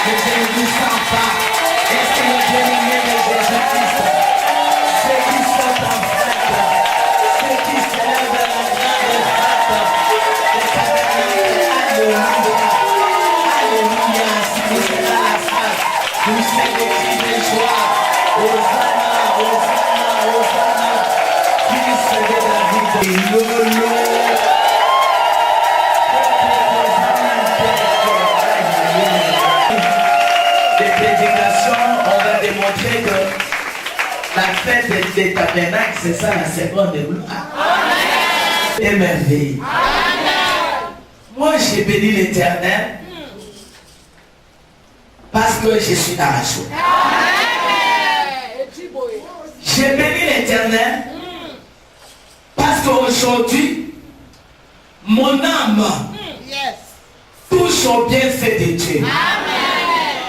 Le Jésus sans pas. Est-ce que le bien-aimé de Jésus-Christ, ceux qui sont en fête, ceux qui célèbrent la grande fête, le tabernacle, alléluia, alléluia, si vous êtes dans la salle, vous savez des cris de joie, Hosanna, Hosanna, Hosanna, Fils de David, Lolo. Démontrer que la fête des tabernacles, c'est ça la seconde gloire. Amen. Et merveille. Moi, j'ai béni l'Éternel parce que je suis dans la joie. J'ai béni l'Éternel parce qu'aujourd'hui, mon âme touche au bienfait de Dieu. Amen.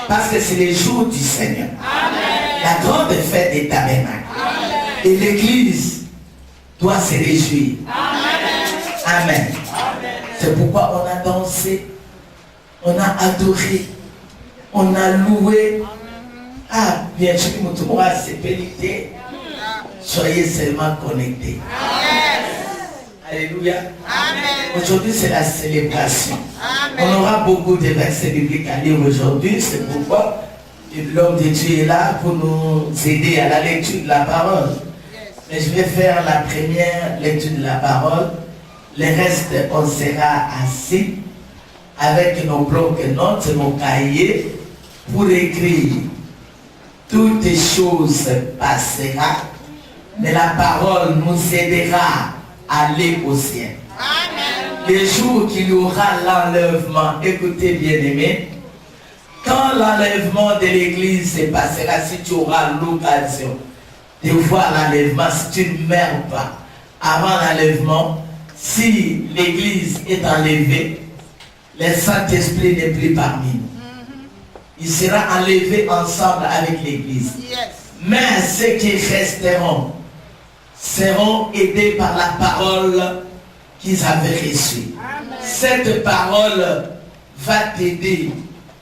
Parce que c'est les jours du Seigneur. Amen. La grande fête des tabernacles. Amen. Et l'Église doit se réjouir. Amen. Amen. Amen. C'est pourquoi on a dansé, on a adoré, on a loué. Ah, bien sûr, tout le monde a ses pénités. Soyez seulement connectés. Amen. Alléluia. Amen. Aujourd'hui, c'est la célébration. Amen. On aura beaucoup de versets bibliques à lire aujourd'hui. C'est pourquoi l'homme de Dieu est là pour nous aider à la lecture de la parole. Mais je vais faire la première lecture de la parole. Le reste, on sera assis avec nos blocs-notes, nos cahiers pour écrire. Toutes les choses passeront, mais la parole nous aidera à aller au ciel. Amen. Le jour qu'il y aura l'enlèvement, écoutez bien aimé, quand l'enlèvement de l'église se passera, si tu auras l'occasion de voir l'enlèvement, si tu ne meurs pas avant l'enlèvement, si l'église est enlevée, le Saint-Esprit n'est plus parmi nous. Il sera enlevé ensemble avec l'église. Yes. Mais ceux qui resteront seront aidés par la parole qu'ils avaient reçue. Amen. Cette parole va t'aider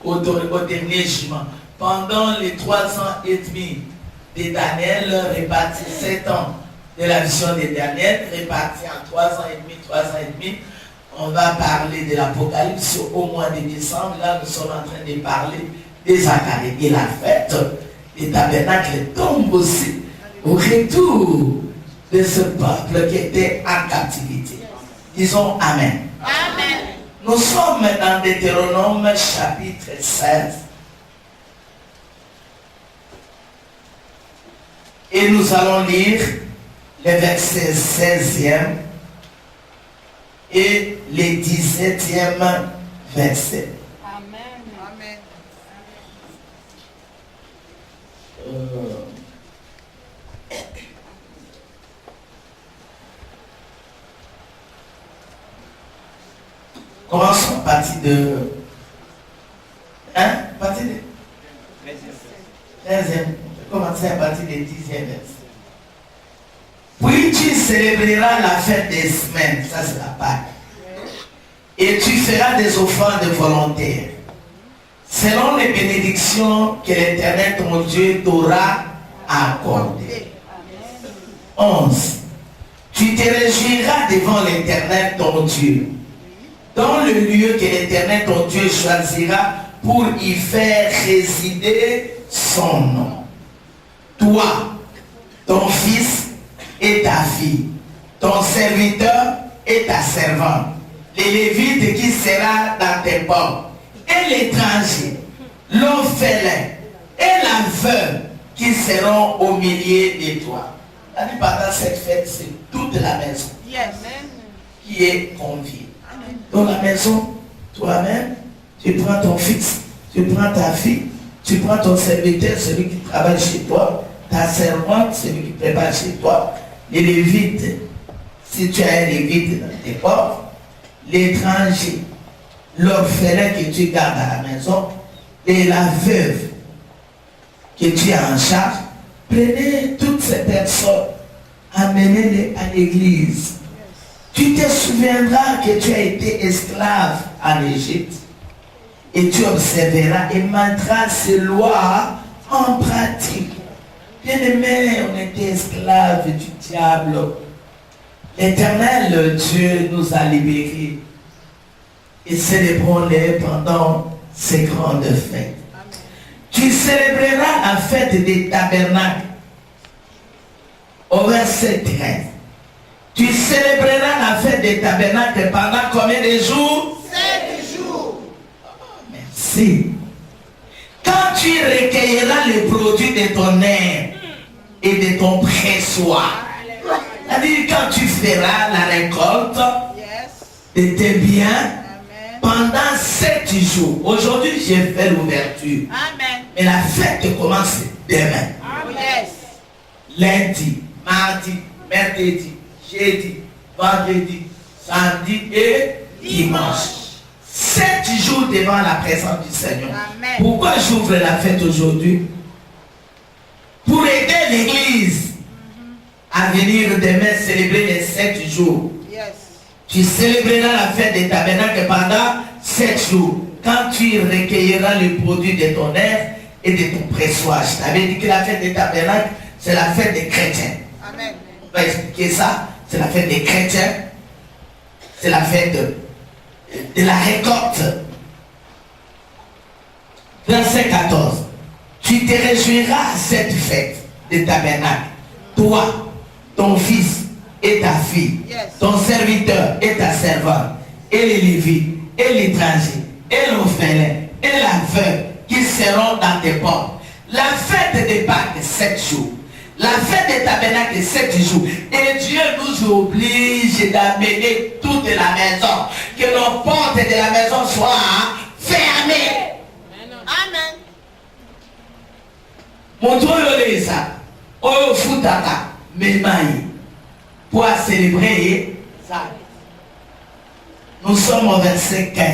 au dernier jugement. Pendant les 3 ans et demi de Daniel, répartis 7 ans de la vision de Daniel, répartis en 3 ans et demi, on va parler de l'Apocalypse au mois de décembre. Là, nous sommes en train de parler des Zacharie. Et la fête des tabernacles tombe aussi au retour de ce peuple qui était en captivité. Disons Amen. Amen. Nous sommes dans Deutéronome chapitre 16. Et nous allons lire les versets 16e et les 17e versets. Amen. Amen. Commençons à partir de... Partir de... 13e. Commencer à partir des 10e verset. Puis tu célébreras la fête des semaines, ça c'est la Pâque. Et tu feras des offrandes volontaires, selon les bénédictions que l'Éternel ton Dieu t'aura accordées. 11. Tu te réjouiras devant l'Éternel ton Dieu, dans le lieu que l'Éternel ton Dieu choisira pour y faire résider son nom. Toi, ton fils et ta fille, ton serviteur et ta servante, les Lévites qui sera dans tes portes, et l'étranger, l'orphelin et la veuve qui seront au milieu de toi. Pendant cette fête, c'est toute la maison qui est conviée. Dans la maison, toi-même, tu prends ton fils, tu prends ta fille, tu prends ton serviteur, celui qui travaille chez toi, ta servante, celui qui prépare chez toi, les Lévites, si tu as un Lévite dans tes portes, l'étranger, l'orphelin que tu gardes à la maison, et la veuve que tu as en charge, prenez toutes ces personnes, amenez-les à l'église. Tu te souviendras que tu as été esclave en Égypte. et tu observeras et mettras ces lois en pratique. Bien-aimés, on était esclaves du diable. L'Éternel Dieu nous a libérés. Et célébrons-les pendant ces grandes fêtes. Tu célébreras la fête des tabernacles. Au verset 13. Tu célébreras la fête des tabernacles pendant combien de jours? 7 jours. Merci. Quand tu recueilleras les produits de ton herbe et de ton pressoir, c'est-à-dire quand tu feras la récolte de tes biens pendant 7 jours. Aujourd'hui, j'ai fait l'ouverture. Mais la fête commence demain. Lundi, mardi, mercredi, jeudi, vendredi, samedi et dimanche. 7 jours devant la présence du Seigneur. Amen. Pourquoi j'ouvre la fête aujourd'hui? Pour aider l'église à venir demain célébrer les 7 jours. Tu célébreras la fête des tabernacles pendant 7 jours. Quand tu recueilleras les produits de ton herbe et de ton pressoir. Je t'avais dit que la fête des tabernacles, c'est la fête des chrétiens. Amen. On va expliquer ça. C'est la fête des chrétiens. C'est la fête de la récolte. Verset 14. Tu te réjouiras à cette fête des tabernacles. Toi, ton fils et ta fille, ton serviteur et ta servante, et les Lévites, et l'étranger, et l'orphelin, et la veuve qui seront dans tes portes. La fête des Pâques, 7 jours. La fête des tabernacles, 7 jours. Et Dieu nous oblige d'amener toute la maison. Que nos portes de la maison soient fermées. Amen. Mon Dieu, ça. Oh, foutaka, mémaï. Pour célébrer ça. Nous sommes au verset 15.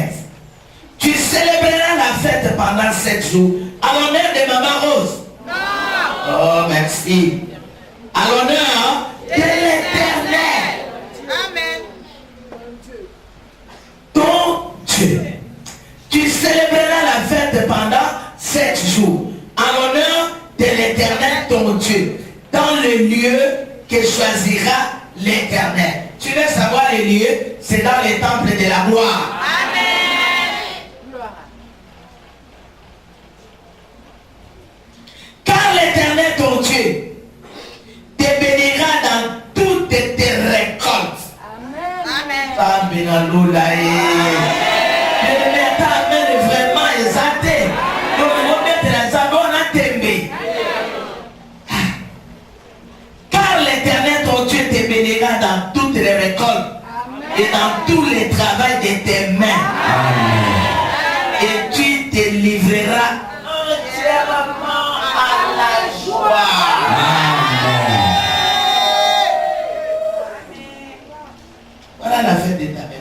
Tu célébreras la fête pendant 7 jours à l'honneur de Maman Rose. Non. Oh, merci. À l'honneur de l'Éternel. Amen. Ton Dieu. Tu célébreras la fête pendant 7 jours à l'honneur de l'Éternel, ton Dieu, dans le lieu que choisira l'Éternel. Tu veux savoir les lieux? C'est dans les temples de la gloire. Amen. Car l'Éternel ton Dieu te bénira dans toutes tes récoltes. Amen. Amen. Mais vraiment exalté. Donc on va mettre la zabon à tember. Car l'Éternel ton Dieu te bénira dans toutes les récoltes. Amen. Et dans tous les travaux de tes mains. Amen. Et tu te livreras entièrement à la joie. Amen. Voilà la fête des tabernacles.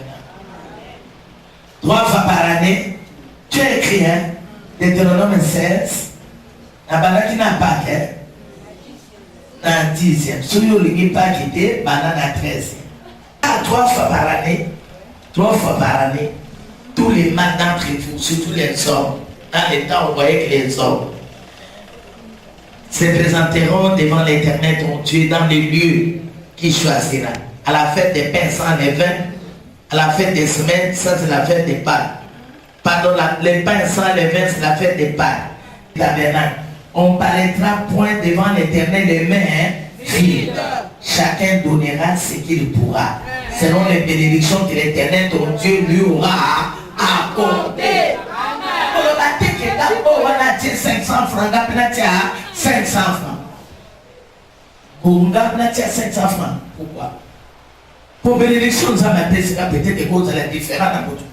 3 fois par année, tu as écrit, hein, Deutéronome 16, la banane qui n'a pas, hein, dans 10e. Celui où il n'y a pas quitté, banane à 13e. 3 fois par année, 3 fois par année, tous les mâles d'entre vous, surtout les hommes, dans les temps, on voyait que les hommes se présenteront devant l'Éternel ton Dieu dans les lieux qu'il choisira. À la fête des pains sans levain, à la fête des semaines, ça c'est la fête des Pâques. Pardon, les pains sans levain, c'est la fête des Pâques. On paraîtra point devant l'Éternel les mains vides. Chacun donnera ce qu'il pourra, selon les bénédictions que l'Éternel ton Dieu lui aura accordées. On a 500 francs, 500 francs. On a 500 francs. Pourquoi? Pour bénédiction, nous avons peut-être des choses différentes dans votre vie.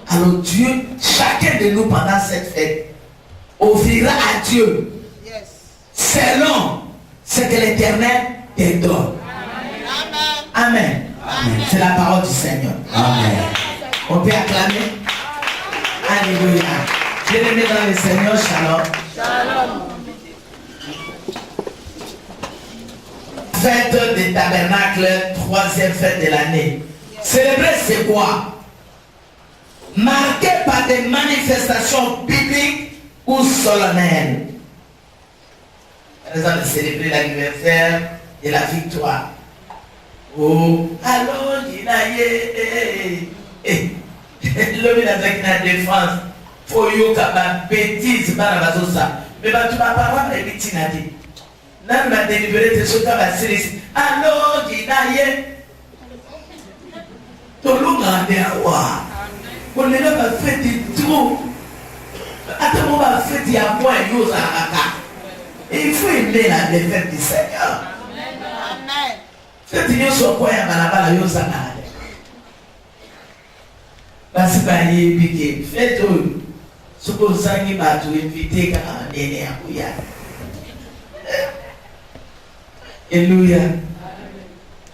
Alors Dieu, chacun de nous pendant cette fête, offrira à Dieu selon ce que l'Éternel te donne. Amen. Amen. Amen. C'est la parole du Seigneur. Amen. On peut acclamer. Alléluia. Bien-aimés dans le Seigneur, shalom. Shalom. Fête des tabernacles, 3e fête de l'année. Célébrer c'est quoi? marqués par des manifestations bibliques ou solennelles. Par exemple, célébrer l'anniversaire et la victoire. Oh, allons, Dinaye, l'homme il a dit qu'il a défense. Faut y avoir bêtise, mais tu vas pas voir les bêtises. Nan m'a délivré de ce temps à Célis. Allons, Dinaye. Tout le monde a dit à voir. On est là, on va faire du tout. Attends, on va faire du à moi et nous à il faut aimer la défaite du Seigneur. Amen. Faites du sur quoi il y a la yosana. Parce que il est piqué. Faites tout. Ce que vous avez invité quand on est né à Kouya. Alléluia.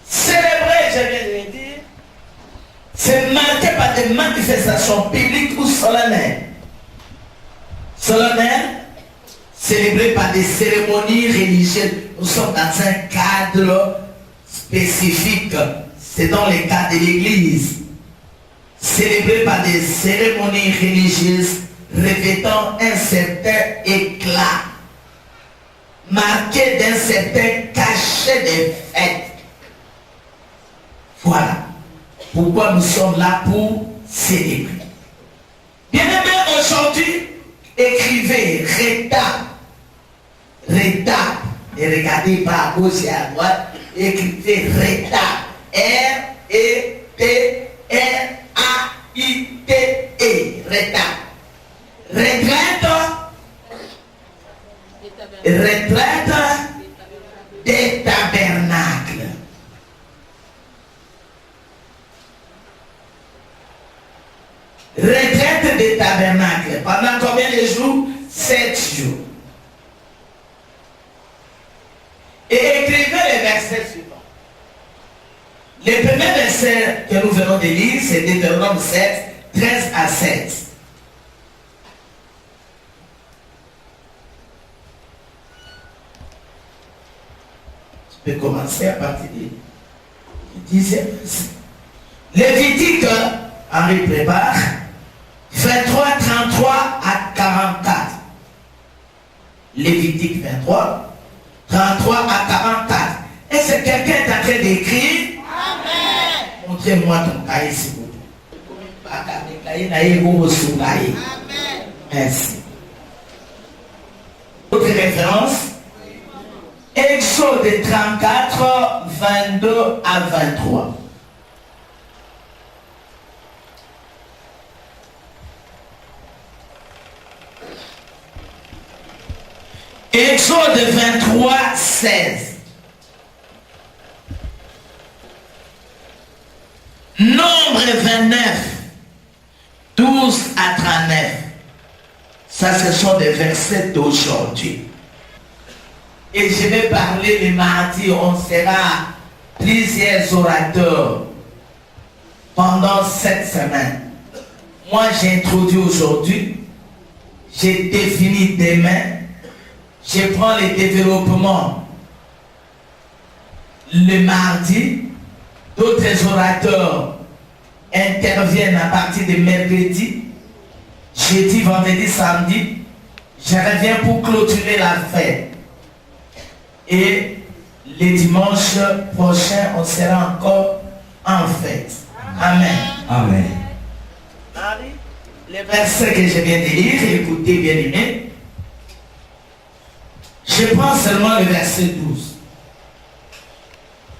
Célébrer, je viens de dire, c'est marqué par des manifestations bibliques ou solennelles. Solennelles, célébrées par des cérémonies religieuses. Nous sommes dans un cadre spécifique. C'est dans le cadre de l'Église. Célébrées par des cérémonies religieuses revêtant un certain éclat, marqué d'un certain cachet de fête. Voilà pourquoi nous sommes là pour célébrer. Bien-aimés, aujourd'hui, écrivez rétable, et regardez pas à gauche et à droite, écrivez rétable, R-E-T-R-A-I-T-E, rétable. Retraite des tabernacles. Retraite des tabernacles. Pendant combien de jours? 7 jours. Et écrivez les versets suivants. Le premier verset que nous venons de lire, c'est Deutéronome 7, 13 à 7. Je vais commencer à partir du 10e verset. Lévitique, Henri prépare, 23, 33 à 44. Lévitique 23, 33 à 44. Est-ce que quelqu'un est en train d'écrire? Amen. Montrez-moi ton cahier s'il vous plaît. Amen. Merci. Autre référence? Exode 34, 22 à 23. Exode 23, 16. Nombre 29, 12 à 39. Ça, ce sont des versets d'aujourd'hui. Et je vais parler le mardi, on sera plusieurs orateurs pendant cette semaine. Moi, j'ai introduit aujourd'hui, j'ai défini demain, je prends le développement le mardi, d'autres orateurs interviennent à partir de mercredi, jeudi, vendredi, samedi, je reviens pour clôturer la fête. Et les dimanches prochains, on sera encore en fête. Amen. Amen. Les versets que je viens de lire, écoutez bien aimé. Je prends seulement le verset 12.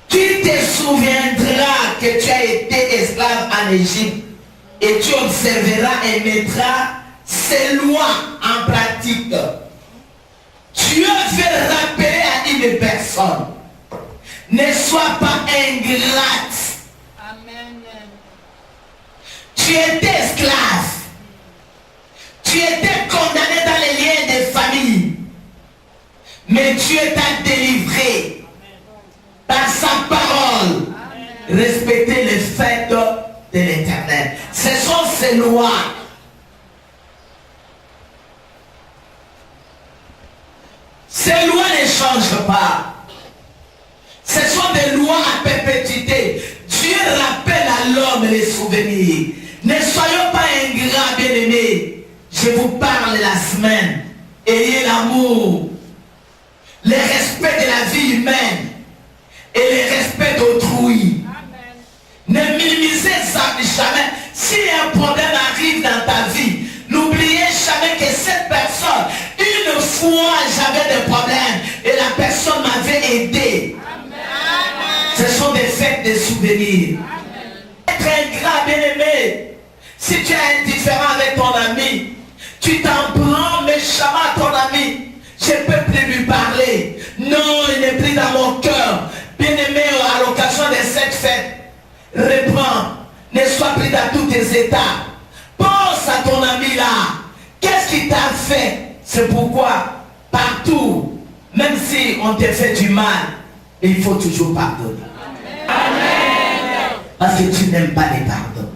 Tu te souviendras que tu as été esclave en Égypte et tu observeras et mettras ces lois en pratique. Dieu veut rappeler à une personne, ne sois pas ingrate. Amen. Tu étais esclave. Tu étais condamné dans les liens de famille. Mais Dieu t'a délivré par sa parole. Respecter les fêtes de l'Éternel. Ce sont ces lois. Ces lois ne changent pas. Ce sont des lois à perpétuité. Dieu rappelle à l'homme les souvenirs. Ne soyons pas ingrats. Je vous parle la semaine. Ayez l'amour, le respect de la vie humaine et le respect d'autrui. Ne minimisez ça jamais. Si un problème arrive dans ta vie, n'oubliez jamais que cette personne, une fois j'avais des problèmes et la personne m'avait aidé. Ce sont des fêtes de souvenirs. Être ingrat, bien-aimé. Si tu es indifférent avec ton ami, tu t'en prends méchamment à ton ami. Je ne peux plus lui parler. Non, il n'est plus dans mon cœur. Bien-aimé, à l'occasion de cette fête, reprends. Ne sois plus dans tous tes états. Pense à ton ami là. Qu'est-ce qu'il t'a fait? C'est pourquoi, partout, même si on te fait du mal, il faut toujours pardonner. Amen. Parce que tu n'aimes pas les pardons.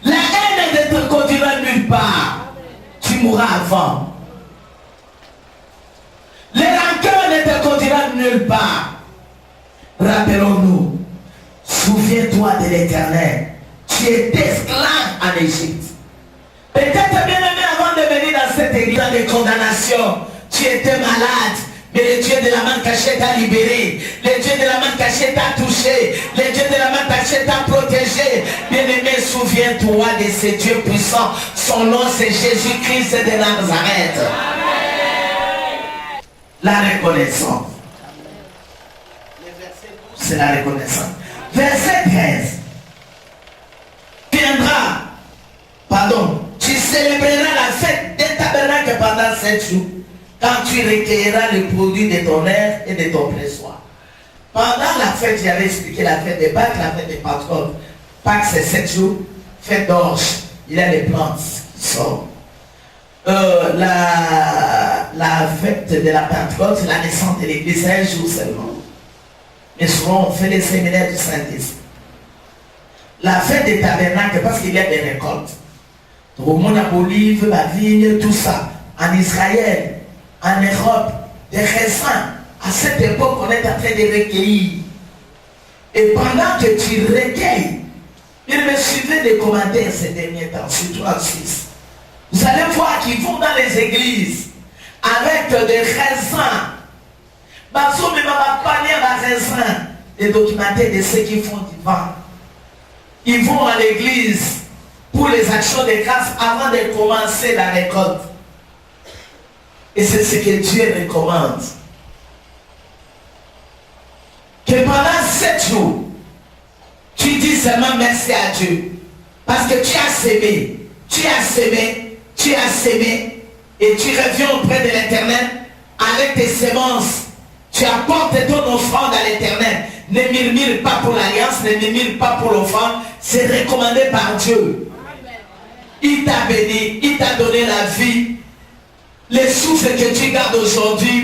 La haine ne te conduira nulle part. Tu mourras avant. Les rancœurs ne te conduira nulle part. Rappelons-nous, souviens-toi de l'Éternel. Tu étais esclave en Égypte. Peut-être bien aimé avant de venir dans cette église de condamnation, tu étais malade. Mais le Dieu de la main cachée t'a libéré. Le Dieu de la main cachée t'a touché. Le Dieu de la main cachée t'a protégé. Bien-aimé, souviens-toi de ce Dieu puissant. Son nom c'est Jésus-Christ de Nazareth. La reconnaissance. Le verset 12, c'est la reconnaissance. Verset 13. Tu célébreras la fête des tabernacles pendant 7 jours. Quand tu recueilleras le produit de ton air et de ton pressoir. Pendant la fête, j'avais expliqué la fête des Pâques, la fête des Pentecôtes. Pâques, c'est 7 jours. Fête d'orge, il y a les plantes qui sortent. La fête de la Pentecôte, c'est la naissance de l'église, c'est un jour seulement. Mais souvent, on fait les séminaires du Saint-Esprit. La fête des tabernacles, parce qu'il y a des récoltes. Au monde à Bolivie, la vigne, tout ça. En Israël, en Europe, des raisins. À cette époque, on est en train de recueillir. Et pendant que tu recueilles, il me suivait des commentaires ces derniers temps, surtout en Suisse. Vous allez voir qu'ils vont dans les églises avec des raisins. Basso ne m'a pas lire les raisins. Les documentaires de ceux qui font du vent. Ils vont à l'église pour les actions de grâce avant de commencer la récolte. Et c'est ce que Dieu recommande. Que pendant 7 jours, tu dis seulement merci à Dieu. Parce que tu as sémé, et tu reviens auprès de l'Éternel avec tes semences. Tu apportes ton offrande à l'Éternel. Ne murmure pas pour l'alliance, ne murmure pas pour l'offrande. C'est recommandé par Dieu. Il t'a béni, il t'a donné la vie. Les souffles que tu gardes aujourd'hui,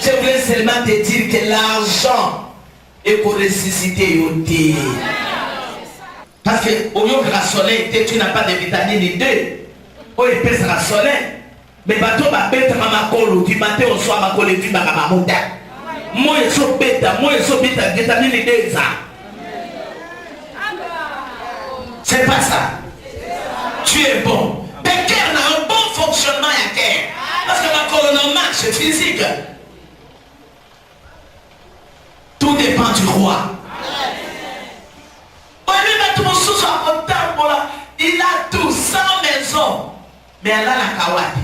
je voulais seulement te dire que l'argent est pour ressusciter. Parce que au lieu de la soleil, tu n'as pas de vitamine D. Oh, il pèse la soleil. Mais bateau va bête ma colo du matin au soir ma colo du magamamouta. Moi je suis bête, vitamine D ça. C'est pas ça. Tu es bon. Mais cœur a un bon fonctionnement à cœur. Parce que ma colonne marche physique. Tout dépend du roi. Il a tout, 100 maisons. Mais elle a la kawati.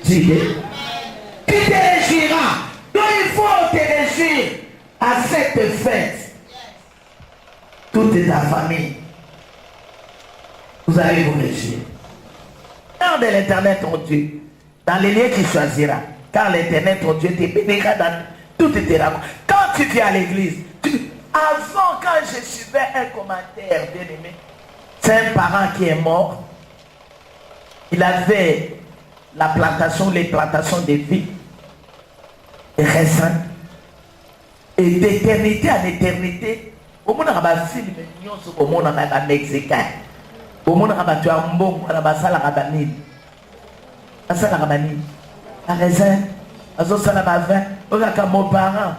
Il te réjouira. Donc il faut te réjouir à cette fête. Toute ta famille. Vous allez vous réjouir. Car de l'Éternel ton Dieu, dans les lieux qu'il choisira, car l'Éternel ton Dieu te bénira dans toutes tes rencontres. Quand tu viens à l'église, avant, quand je suivais un commentaire, bien aimé, c'est un parent qui est mort. Il avait la plantation, les plantations de vie, des raisins, et d'éternité en éternité. Au monde, on a un film, au monde, on a un Mexicain. Au monde, on a un Mbongo, on a un Salabanil. Un Salabanil. Un raisin. azosala bavin okaka mon parent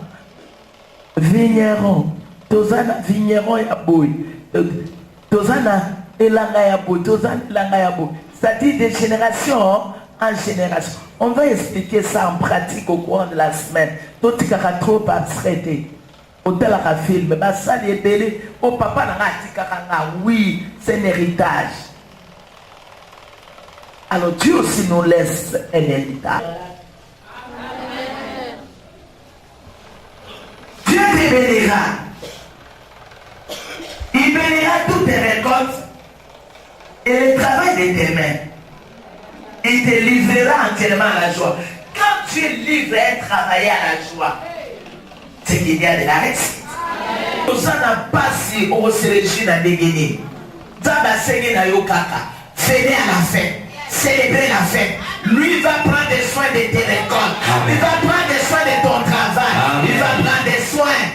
vigneron tozana vigneron ya boy tozana elanga ya boy tozana elanga ya boy, c'est-à-dire de génération en génération. On va expliquer ça en pratique au cours de la semaine. Tout est trop abstrait. Au-delà de la film, ça les délais au papa n'a oui, c'est un héritage. Alors Dieu aussi nous laisse un héritage. Dieu te bénira. Il bénira toutes tes récoltes et le travail de tes mains. Il te livrera entièrement à la joie. Quand tu livres et travailles à la joie, c'est qu'il y a de la réussite. Nous n'avons pas si on se réjouit dans les Guinées. Venez à la fête. Célébrer la fête. Lui va prendre des soins de tes récoltes. Il va prendre des soins de ton travail. Il va prendre des soins.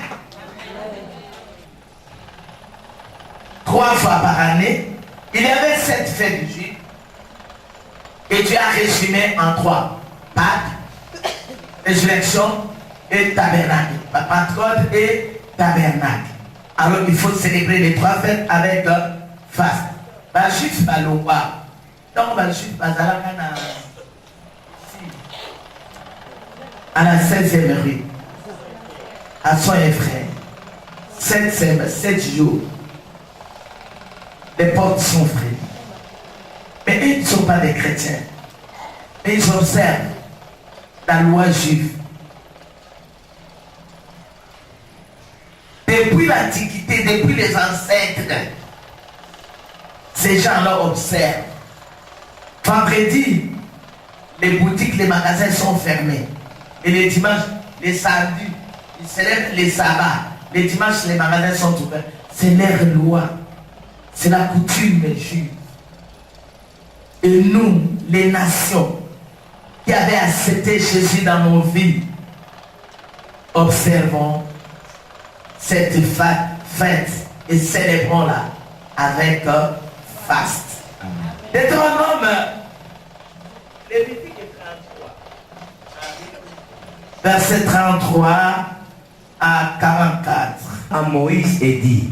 3 fois par année, il y avait 7 fêtes du juif. Et tu as résumé en 3. Pâques, résurrection et tabernacle. Pentecôte et tabernacle. Alors il faut célébrer les 3 fêtes avec faste. Juste par le roi. Donc on va juste par à la 16e rue. À son frère. 7 jours. Les portes sont frites. Mais ils ne sont pas des chrétiens. Mais ils observent la loi juive. Depuis l'Antiquité, depuis les ancêtres, ces gens-là observent. Vendredi, les boutiques, les magasins sont fermés. Et les dimanches, les samedis, ils célèbrent les sabbats. Les dimanches, les magasins sont ouverts. C'est leur loi. C'est la coutume juive. Et nous, les nations qui avaient accepté Jésus dans nos vies, observons cette fête et célébrons-la avec faste. Deutéronome, Lévitique 33, verset 33 à 44. À Moïse est dit,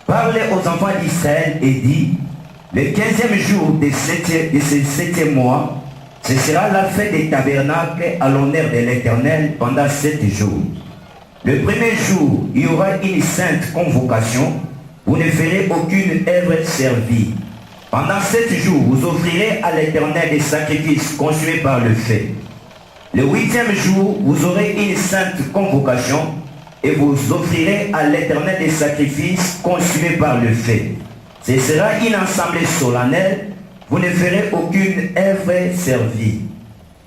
parlez aux enfants d'Israël et dit, le 15e jour de ce 7e mois, ce sera la fête des tabernacles à l'honneur de l'Éternel pendant 7 jours. Le premier jour, il y aura une sainte convocation. Vous ne ferez aucune œuvre servie. Pendant 7 jours, vous offrirez à l'Éternel des sacrifices consumés par le feu. Le 8e jour, vous aurez une sainte convocation et vous offrirez à l'Éternel des sacrifices consumés par le feu. Ce sera une assemblée solennelle. Vous ne ferez aucune œuvre servie.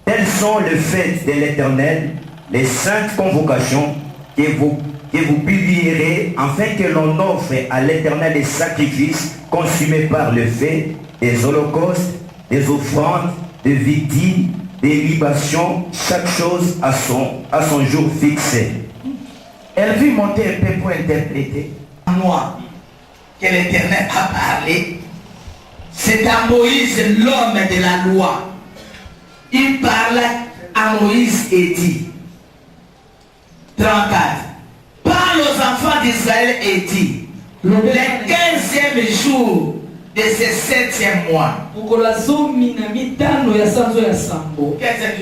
Telles sont les fêtes de l'Éternel, les saintes convocations que vous publierez, afin que l'on offre à l'Éternel des sacrifices consumés par le feu, des holocaustes, des offrandes, des victimes, des libations, chaque chose à son jour fixé. Elle vit monter un peu pour interpréter. Moi, que l'Éternel a parlé, c'est à Moïse, l'homme de la loi. Il parle à Moïse et dit, 34, parle aux enfants d'Israël et dit, le 15e jour de ce 7e mois. Qu'est-ce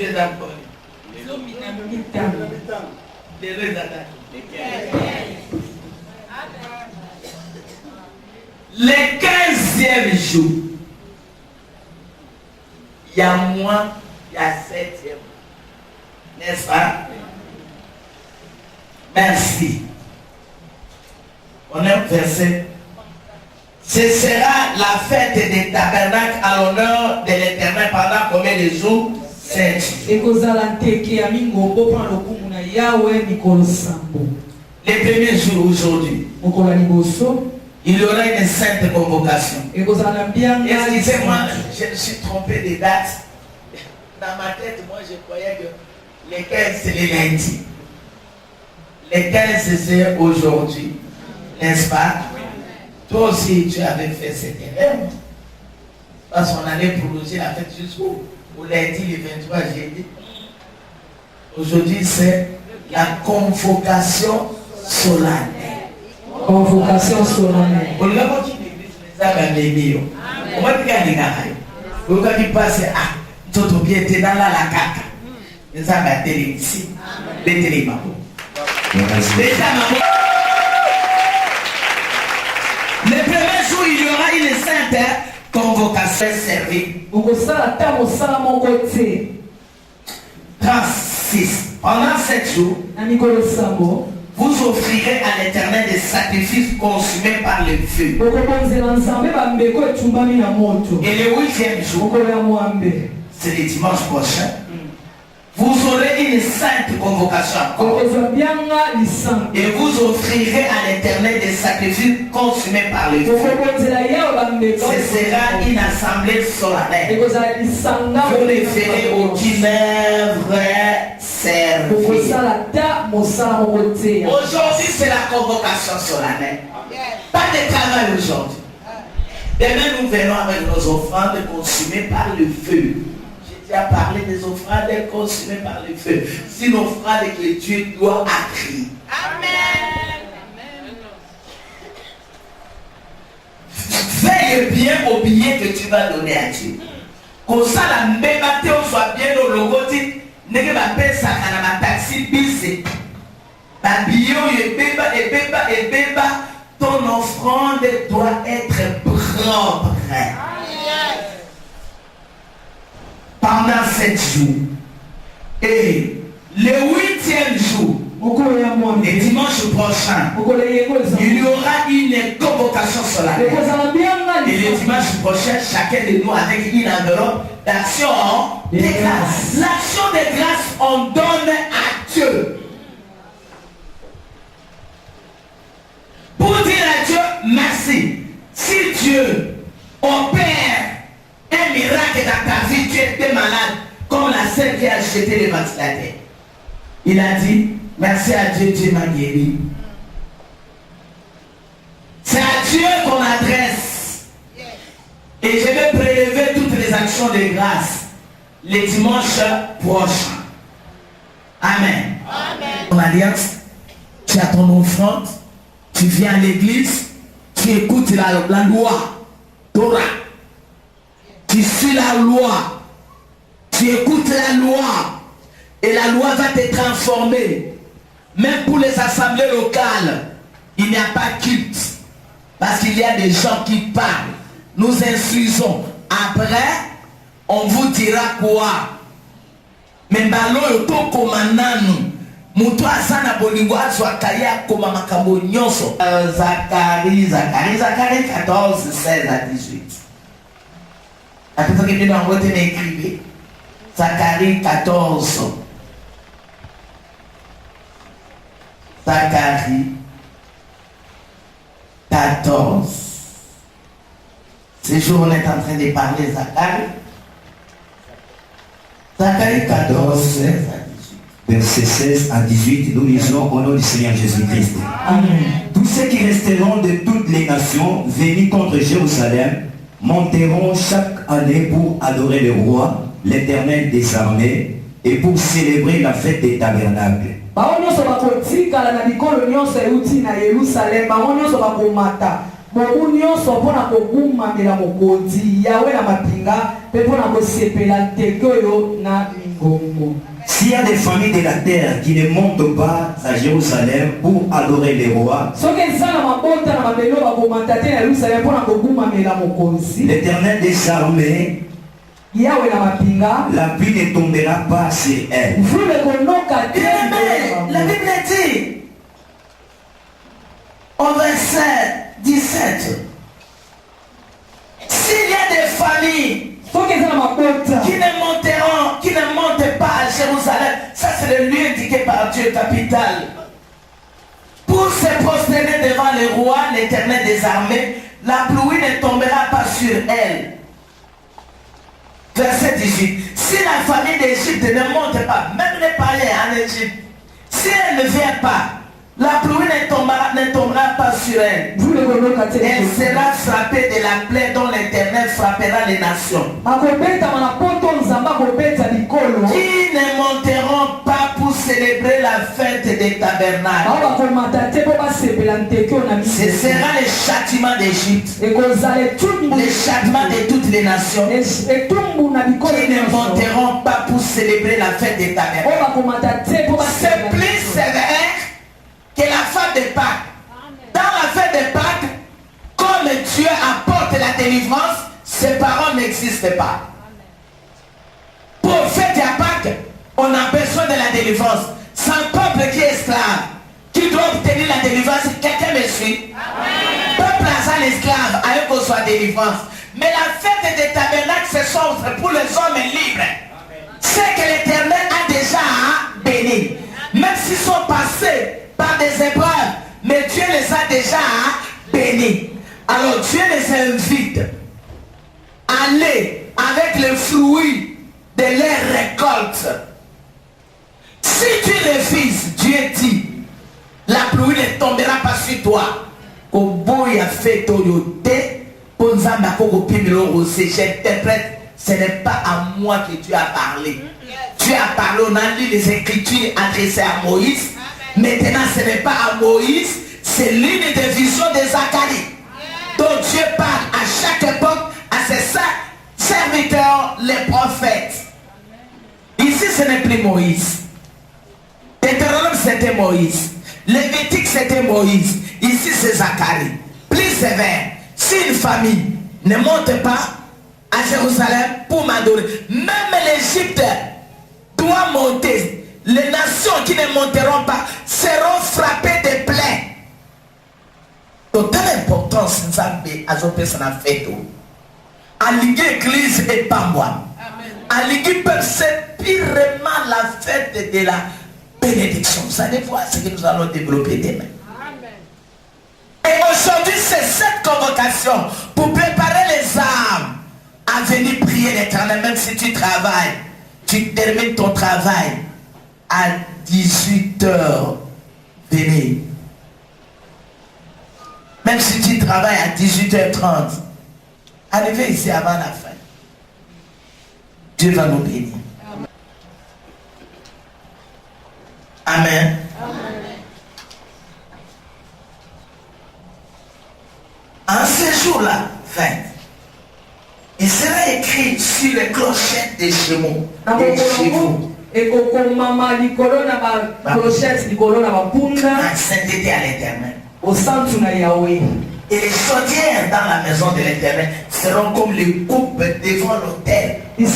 que je d'abord? Le 15e jour, il y a moins, il y a 7e. N'est-ce pas? Merci. On est au verset. Ce sera la fête des tabernacles à l'honneur de l'Éternel pendant combien de jours? 7. Les premiers jours aujourd'hui, il y aura une sainte convocation. Excusez-moi, je me suis trompé des dates. Dans ma tête, moi je croyais que les 15 c'est les lundis. Les 15 c'est aujourd'hui. N'est-ce pas? Toi aussi tu avais fait cette erreur. Parce qu'on allait prolonger la fête jusqu'au lundi le 23 jeudi. Aujourd'hui, c'est la convocation solennelle. Convocation solennelle. On l'a dit, l'église, on va dire on va dire passer à tout bien été dans la caca. Les amis à télé ici. Les télé maman. Le premier jour, il y aura une sainte convocation servie. 36. Pendant 7 jours, vous offrirez à l'Éternel des sacrifices consumés par le feu. Et le 8e jour, c'est le dimanche prochain, vous aurez une sainte convocation encore. Et vous offrirez à l'Éternel des sacrifices consumés par le feu. Ce sera une assemblée solennelle. Vous ne ferez aucune œuvre servie. Aujourd'hui, c'est la convocation solennelle. Pas de travail aujourd'hui. Demain, nous venons avec nos offrandes consumées par le feu. A parlé des offrandes consumées par le feu. C'est une offrande que Dieu doit acquérir. Amen. Veille bien au billet que tu vas donner à Dieu. Comme ça, la même on soit bien au logo. N'est-ce pas ça quand la taxi bise. La billet et béba, ton offrande doit être propre. Pendant 7 jours. Et le 8e jour, le dimanche prochain, il y aura une convocation solennelle. Et le dimanche prochain, chacun de nous avec une enveloppe d'action de grâce. L'action de grâce, on donne à Dieu. Pour dire à Dieu merci. Si Dieu opère un miracle dans ta vie, tu étais malade, comme la sœur qui a jeté le ventilateur. Il a dit, merci à Dieu, Dieu m'a guéri. C'est à Dieu qu'on adresse. Et je vais prélever toutes les actions de grâce les dimanches prochains. Amen. Amen. Ton alliance, tu as ton offrande, tu viens à l'église, tu écoutes la loi, Torah. Tu suis la loi, tu écoutes la loi, et la loi va te transformer. Même pour les assemblées locales, il n'y a pas culte, parce qu'il y a des gens qui parlent. Nous instruisons. Après, on vous dira quoi. Mais balo to komananu. Mutu asana bolingo azwa kaya koma makambo nyonso. Zacharie 14, 16 à 18. Zacharie 14. Zacharie 14. Ce jour, on est en train de parler Zacharie. Zacharie 14, 16 à 18. Verset 16 à 18, nous lisons au nom du Seigneur Jésus-Christ. Amen. Tous ceux qui resteront de toutes les nations venus contre Jérusalem monteront chaque année pour adorer le roi, l'Éternel des armées, et pour célébrer la fête des tabernacles. S'il y a des familles de la terre qui ne montent pas à Jérusalem pour adorer le roi, l'Éternel des armées, la pluie ne tombera pas sur elle. La Bible dit au verset 17, s'il y a des familles qui ne montent pas à Jérusalem, ça c'est le lieu indiqué par Dieu, capitale, pour se prosterner devant le roi, l'Éternel des armées, la pluie ne tombera pas sur elle. Verset 18. Si la famille d'Égypte ne monte pas, même les païens en Égypte, si elle ne vient pas, la pluie ne tombera pas sur elle. Elle sera frappée de la plaie dont l'Éternel frappera les nations. Qui ne monteront pas pour célébrer la fête des tabernacles. Ce sera le châtiment d'Égypte. Les châtiments de toutes les nations qui ne monteront pas pour célébrer la fête des tabernacles. C'est plus sévère que la fête de Pâques. Dans la fête de Pâques, comme Dieu apporte la délivrance, ses paroles n'existent pas. Pour fête de Pâques, on a besoin de la délivrance. C'est un peuple qui est esclave, qui doit obtenir la délivrance. Quelqu'un me suit? Peuple à l'esclave, avec qu'on soit délivrance. Mais la fête des tabernacles, ce sont pour les hommes libres. C'est que l'Éternel a déjà béni. Même s'ils sont passés par des épreuves, mais Dieu les a déjà bénis. Alors Dieu les invite à aller avec le fruit de leur récolte. Si tu refuses, Dieu dit, la pluie ne tombera pas sur toi. J'interprète, ce n'est pas à moi que Dieu a parlé. Dieu a parlé, on a lu les Écritures adressées à Moïse. Maintenant, ce n'est pas à Moïse, c'est l'une des visions de Zacharie. Donc Dieu parle à chaque époque à ses serviteurs, les prophètes. Ici, ce n'est plus Moïse. Deutéronome, c'était Moïse. Lévitique, c'était Moïse. Ici, c'est Zacharie. Plus sévère. Si une famille ne monte pas à Jérusalem pour m'adorer, même l'Égypte doit monter. Les nations qui ne monteront pas seront frappées de plaies. Donc, telle importance, nous avons ajouté son affaire. Aliguer l'église et pas moi. Aliguer peuple, c'est purement la fête de la bénédiction. Vous allez voir ce que nous allons développer demain. Et aujourd'hui, c'est cette convocation pour préparer les âmes à venir prier l'Éternel. Même si tu travailles, tu termines ton travail à 18h, venez. Même si tu travailles à 18h30, arrivez ici avant la fin. Dieu va nous bénir. Amen. En ce jour-là, 20, il sera écrit sur les clochettes des chez vous. Sainteté à l'Éternel. Et les chaudières dans la maison de l'Éternel seront comme les coupes devant l'autel. Toutes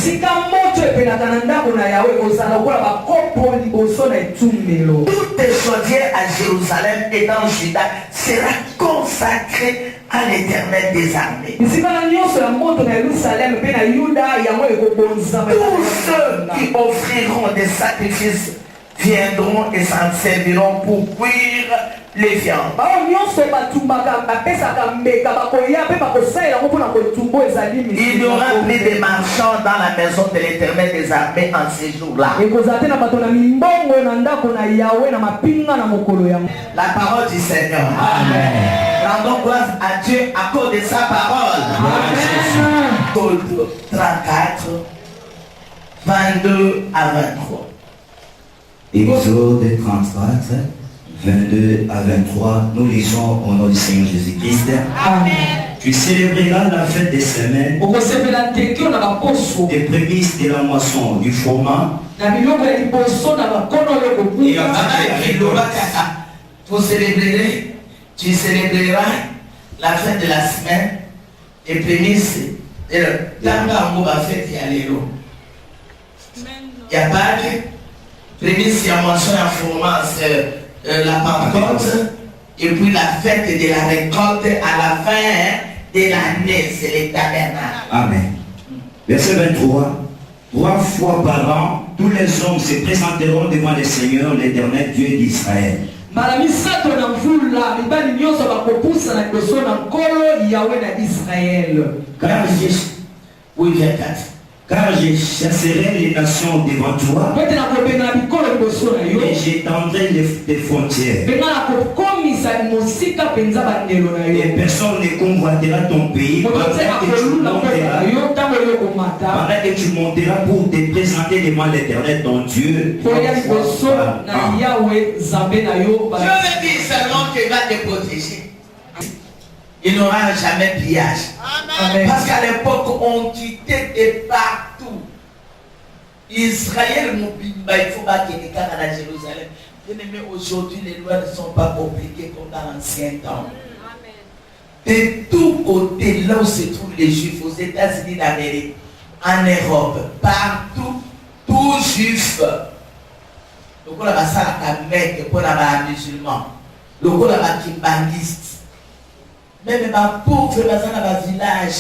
les chaudières à Jérusalem et dans Juda sera consacrées à l'Éternel des armées. Tous ceux qui offriront des sacrifices viendront et s'en serviront pour cuire les viandes. Il y aura plus de marchands dans la maison de l'Éternel des armées en ces jours-là. La parole du Seigneur. Amen. Rendons grâce à Dieu à cause de sa parole. Amen. 34, 22 à 23. Exode 34, 22 à 23, nous lisons au nom du Seigneur Jésus-Christ. Amen. Tu célébreras la fête des semaines, des prémices de la moisson, du froment. Tu célébreras la fête de la semaine, des prémices de la fête. Il n'y a pas de prémices, il y a moisson, il y a froment, c'est la Pentecôte, et puis la fête de la récolte à la fin de l'année, c'est les tabernacles. Amen. Verset 23. 3 fois par an, tous les hommes se présenteront devant le Seigneur, l'Éternel Dieu d'Israël. Car je chasserai les nations devant toi et j'étendrai les frontières. Et personne ne convoitera ton pays pendant que tu monteras pour te présenter devant l'Éternel ton Dieu. Je veux dire seulement qu'il va te protéger. Il n'aura jamais pillage. Amen. Parce qu'à l'époque, on quittait de partout. Israël, il faut pas qu'il y ait des cas à Jérusalem. Bien aimé, aujourd'hui, les lois ne sont pas compliquées comme dans l'ancien temps. De tous côtés, là où se trouvent les Juifs, aux États-Unis d'Amérique, en Europe, partout, tout Juif. Donc, on a ça à Mecque, on a un musulman. Donc, on a un kimbangiste. Même les pauvres, dans un village,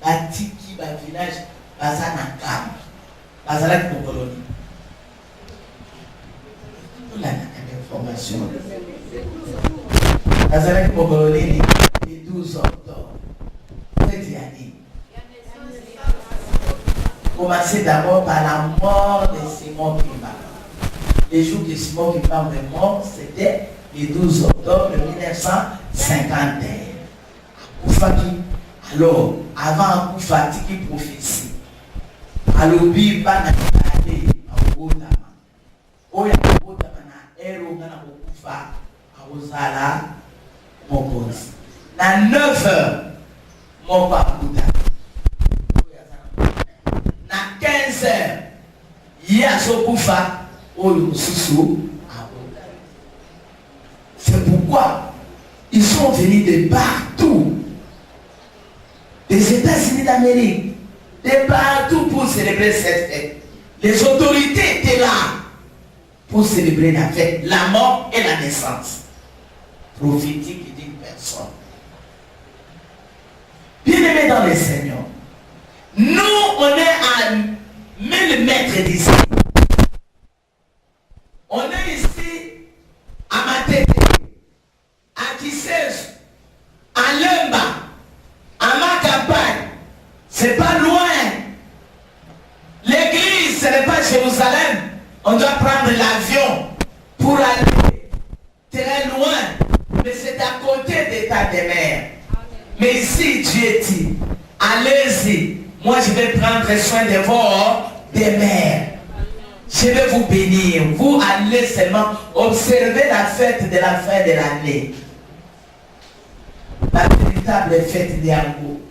les tiki, village, dans un camp, dans un colonie. On a l'information. Dans un colonie, les 12 octobre. Cette année. Commencez d'abord par la mort de Simon Kimba. Les jours que Simon Kimba est mort, c'était le 12 octobre 1951. Alors, avant Koufati qui prophétie, alors, il n'y a pas de Obotama. Oya Obotama na Ero na Kokufa, Arosala, Mokosi. Na 9 heures, mon paputa. Na 15 heures, Yaso Koufa, Oyo Susu, c'est pourquoi ils sont venus de partout. Des États-Unis d'Amérique, de partout pour célébrer cette fête. Les autorités étaient là pour célébrer la fête, la mort et la naissance prophétique d'une personne. Bien-aimés dans le Seigneur, nous on est à 1000 mètres d'ici. On est ici à Matete, à Kisses, à Lemba, à ma campagne. C'est pas loin. L'église, ce n'est pas Jérusalem. On doit prendre l'avion pour aller très loin. Mais c'est à côté d'état de mer. Mais ici, Dieu dit, allez-y. Moi, je vais prendre soin de vos demeures. Je vais vous bénir. Vous allez seulement observer la fête de la fin de l'année. La véritable fête de Ango.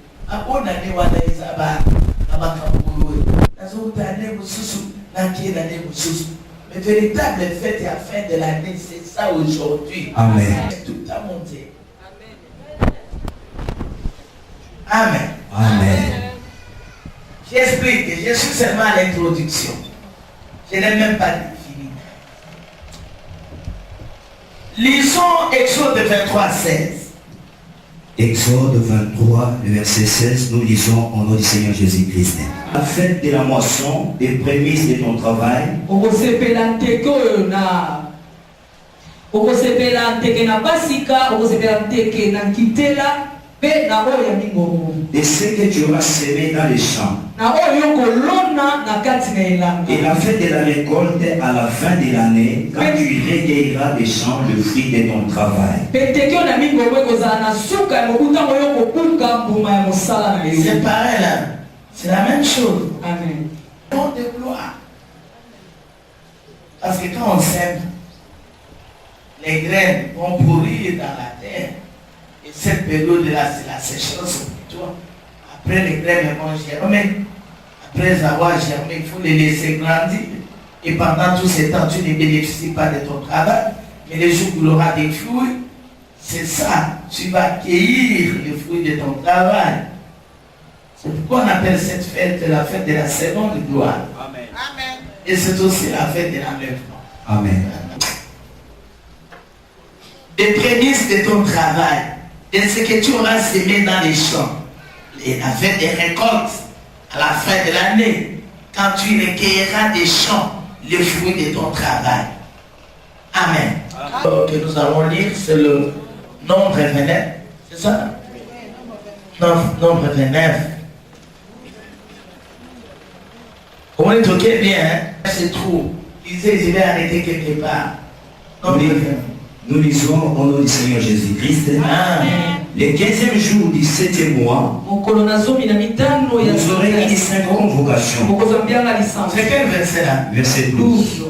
Mais véritable fête à la fin de l'année, c'est ça aujourd'hui. Amen. Tout a monté. Amen. Amen. J'explique, je suis seulement à l'introduction. Je n'ai même pas fini. Lisons Exode 23, 16. Exode 23, le verset 16, nous lisons au nom du Seigneur Jésus-Christ. La fête de la moisson, des prémices de ton travail. Et ce que tu auras semé dans les champs. Et la fête de la récolte à la fin de l'année, quand tu recueilleras des champs le fruit de ton travail. C'est pareil là. C'est la même chose. Amen. Don de gloire. Parce que quand on sème, les graines vont pourrir dans la terre. Et cette période-là, c'est la sécheresse pour toi. Après, les graines vont germer. Après avoir germé, il faut les laisser grandir. Et pendant tout ce temps, tu ne bénéficies pas de ton travail. Mais les jours où il aura des fruits, c'est ça. Tu vas cueillir les fruits de ton travail. C'est pourquoi on appelle cette fête la fête de la seconde gloire. Amen. Amen. Et c'est aussi la fête de l'enlèvement. Amen. Les prémices de ton travail, de ce que tu auras semé dans les champs, et la fête des récoltes à la fin de l'année, quand tu recueilleras des champs, les fruits de ton travail. Amen. Amen. Que nous allons lire, c'est le nombre 29. C'est ça? Nombre 29. Comment est toqué bien, hein? C'est trop. Il disait, je vais arrêter quelque part. Nombre 29. Nous lisons au nom du Seigneur Jésus-Christ. Le 15e jour du 7e mois, vous aurez une sainte convocation. C'est quel verset là? Verset 12.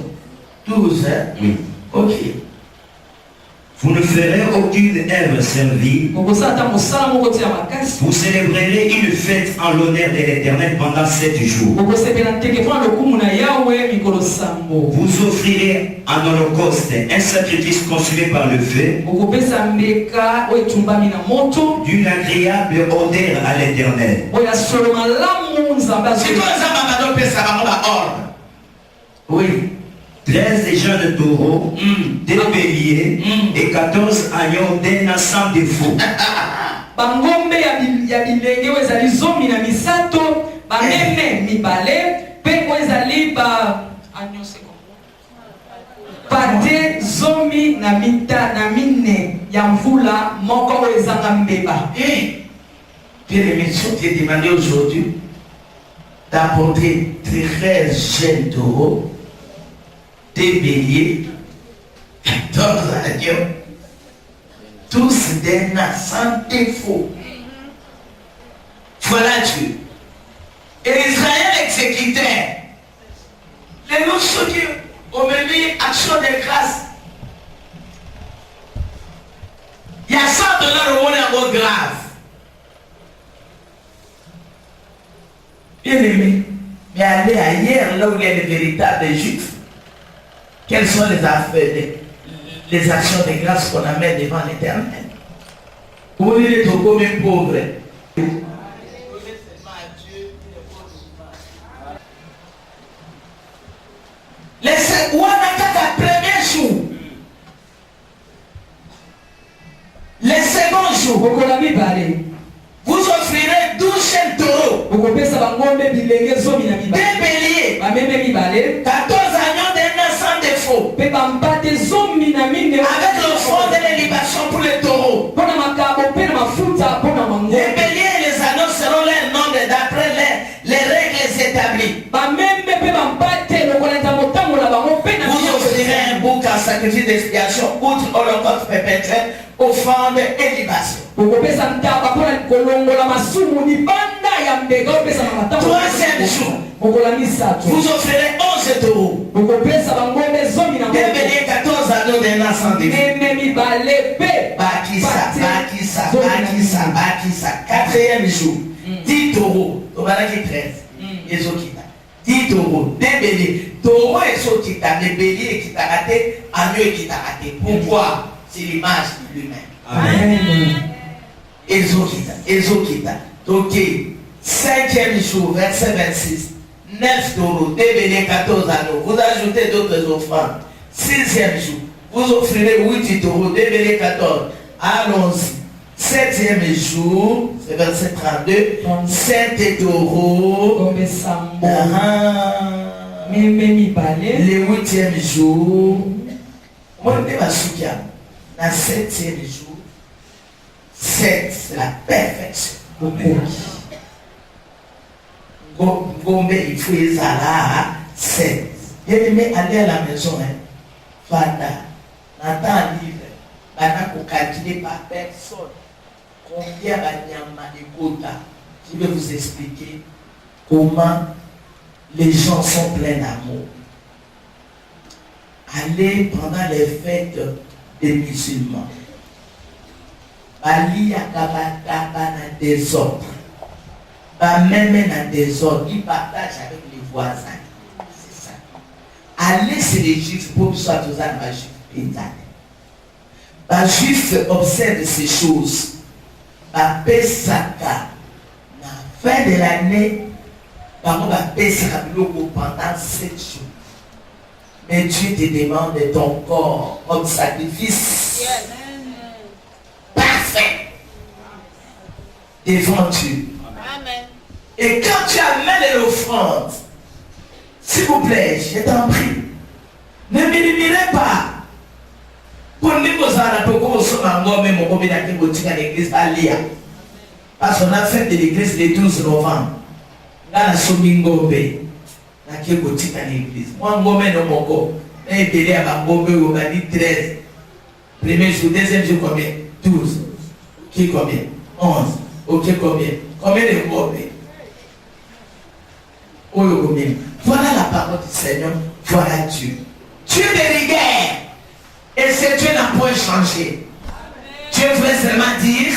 12, hein? Oui. Ok. Vous ne ferez aucune œuvre servile. Vous célébrerez une fête en l'honneur de l'Éternel pendant 7 jours. Vous offrirez en holocauste un sacrifice consumé par le feu, d'une agréable odeur à l'Éternel. Oui. 13 jeunes taureaux, 2 béliers et 14 agneaux d'un ensemble de faux. Bangombe ya bilenge wezali zomi na misato bameme mibale pe wezali ba anyose pate zomi na mita na mine ya mvula moko wezanga mbeba. Bien-aimé, je t'ai demandé aujourd'hui d'apporter 13 jeunes taureaux, des béliers, 14 agneaux, tous des sans défaut. Voilà Dieu. Et Israël exécutait les notions qui ont mené action de grâce. Il y a 100 $ au monde en grave. Bien aimé, mais allez ailleurs, là où il y a les véritables juifs. Quelles sont les affaires, les actions de grâce qu'on amène devant l'Éternel? Vous voulez être comme un pauvre. Laissez Wanakata premier jour. Les seconds jours. Vous offrirez 12 chèvres taureaux. 2 béliers. 14 agneaux d'un ensemble de faux. Avec l'offrande et les libations pour les taureaux. Les béliers et les agneaux seront les nombres d'après les règles établies. Vous offrirez un bouc en sacrifice d'expiation, outre holocauste perpétuel, offrande et libation. Troisième jour, vous offrirez 11 taureaux. 2 béliers, 14 agneaux d'un ensemble de Bakissa. Quatrième jour, 10 taureaux. On va dire 13. 10 taureaux, 2 béliers. Taureaux et Sokita, les béliers qui t'a raté, agneaux qui t'a raté. Pourquoi? C'est l'image de lui-même. Amen. Ezokita. Ok. 5e jour, verset 26. 9 taureaux, 2 béliers, 14 agneaux. Vous ajoutez d'autres offrandes. 6e jour, vous offrirez 8 taureaux, 2 béliers, 14. Allons-y. 7e jour, c'est verset 32. 7 taureaux. Le 8e jour. Moi, je vais soutenir. Le 7e jour. 7, c'est la perfection. Gombe, il faut les aller 7. Bien aimé, aller à la maison, Fada, Nathan un livre, Bana pour calculer par personne combien Banyama et Gota. Je vais vous expliquer comment les gens sont pleins d'amour. Allez pendant les fêtes des musulmans. Bali Yakabata Bana des autres. Même dans des ordres, ils partagent avec les voisins. C'est ça. Allez chez les juifs pour que soit tous les juifs. Les juifs observent ces choses. Pesaka, la fin de l'année, pendant 7 jours. Mais Dieu te demande ton corps comme sacrifice. Parfait. Devant Dieu. Et quand tu amènes l'offrande, s'il vous plaît, je t'en prie, ne minimisez pas. Pour nous, l'église Alia. Parce qu'on a fait de l'église le 12 novembre. Là, la Somingombe, la Kégotika l'église. Moi, je suis un peu de 13. Premier jour, deuxième jour, combien? 12. Ok, combien? 11. Ok, combien? Combien de mots? Voilà la parole du Seigneur. Voilà Dieu. Dieu de rigueur. Et ce Dieu n'a point changé. Dieu voulait seulement dire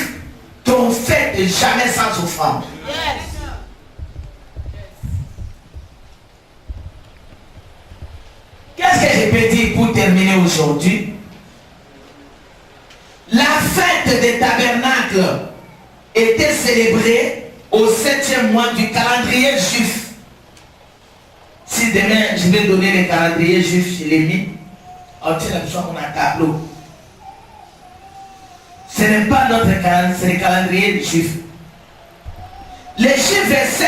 ton fait n'est jamais sans offrande. Qu'est-ce que je peux dire pour terminer aujourd'hui? La fête des tabernacles était célébrée au 7e mois du calendrier juif. Si demain je vais donner le calendrier juif, je l'ai mis, on tient la chose qu'on a un tableau. Ce n'est pas notre calendrier, c'est le calendrier juif. Le chiffre 7,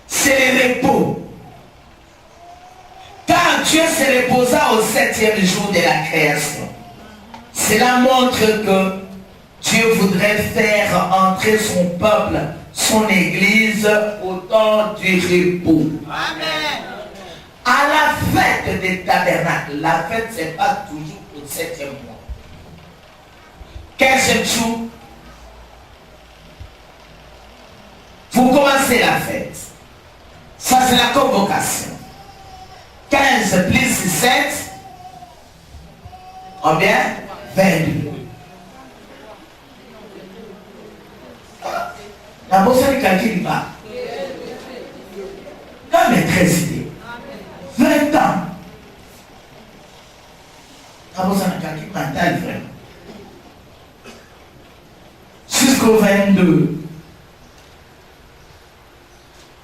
c'est le repos. Car Dieu se reposa au 7e jour de la création. Cela montre que Dieu voudrait faire entrer son peuple, son église, au temps du repos. Amen. À la fête des tabernacles, la fête c'est pas toujours au 7e mois. 15e jour, vous commencez la fête. Ça c'est la convocation. 15 plus 7, combien? 22. La bosse de calcul va. La maîtresse idée. 20 ans. La bosse de calcul mental vraiment. Jusqu'au 22.